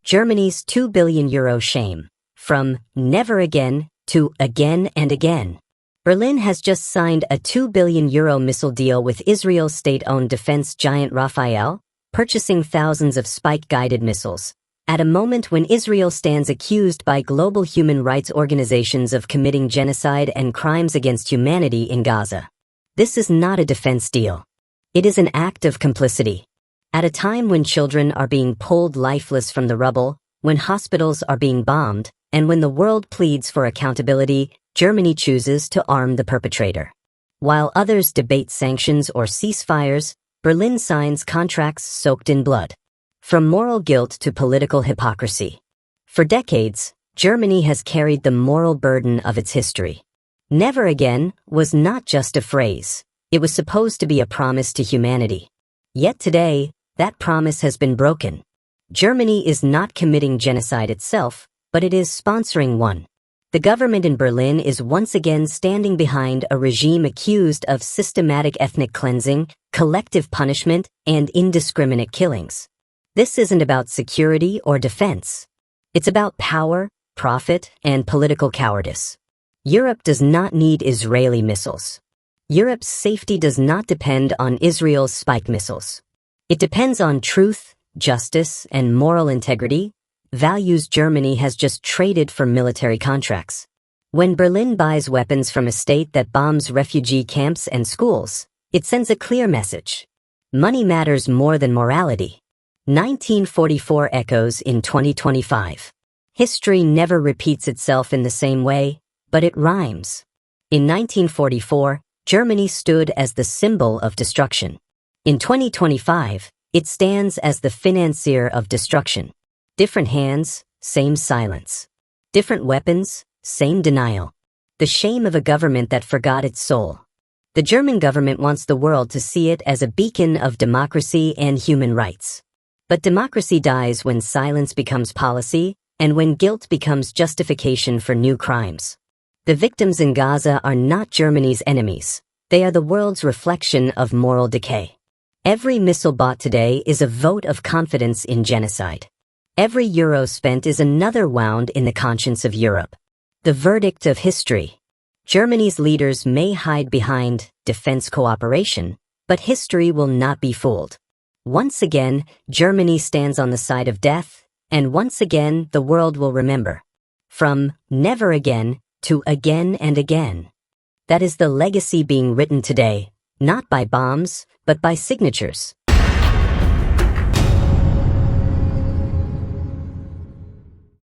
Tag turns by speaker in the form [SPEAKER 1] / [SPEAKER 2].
[SPEAKER 1] Germany's €2 billion shame. From never again to again and again. Berlin has just signed a €2 billion missile deal with Israel's state-owned defense giant Rafael, purchasing thousands of spike-guided missiles, at a moment when Israel stands accused by global human rights organizations of committing genocide and crimes against humanity in Gaza. This is not a defense deal. It is an act of complicity. At a time when children are being pulled lifeless from the rubble, when hospitals are being bombed, and when the world pleads for accountability, Germany chooses to arm the perpetrator. While others debate sanctions or ceasefires, Berlin signs contracts soaked in blood. From moral guilt to political hypocrisy. For decades, Germany has carried the moral burden of its history. Never again was not just a phrase. It was supposed to be a promise to humanity. Yet today, that promise has been broken. Germany is not committing genocide itself, but it is sponsoring one. The government in Berlin is once again standing behind a regime accused of systematic ethnic cleansing, collective punishment, and indiscriminate killings. This isn't about security or defense. It's about power, profit, and political cowardice. Europe does not need Israeli missiles. Europe's safety does not depend on Israel's spike missiles. It depends on truth, justice, and moral integrity, values Germany has just traded for military contracts. When Berlin buys weapons from a state that bombs refugee camps and schools, it sends a clear message. Money matters more than morality. 1944 echoes in 2025. History never repeats itself in the same way, but it rhymes. In 1944, Germany stood as the symbol of destruction. In 2025, it stands as the financier of destruction. Different hands, same silence. Different weapons, same denial. The shame of a government that forgot its soul. The German government wants the world to see it as a beacon of democracy and human rights. But democracy dies when silence becomes policy and when guilt becomes justification for new crimes. The victims in Gaza are not Germany's enemies. They are the world's reflection of moral decay. Every missile bought today is a vote of confidence in genocide. Every euro spent is another wound in the conscience of Europe. The verdict of history. Germany's leaders may hide behind defense cooperation, but history will not be fooled. Once again, Germany stands on the side of death, and once again the world will remember. From never again to again and again. That is the legacy being written today, not by bombs, but by signatures.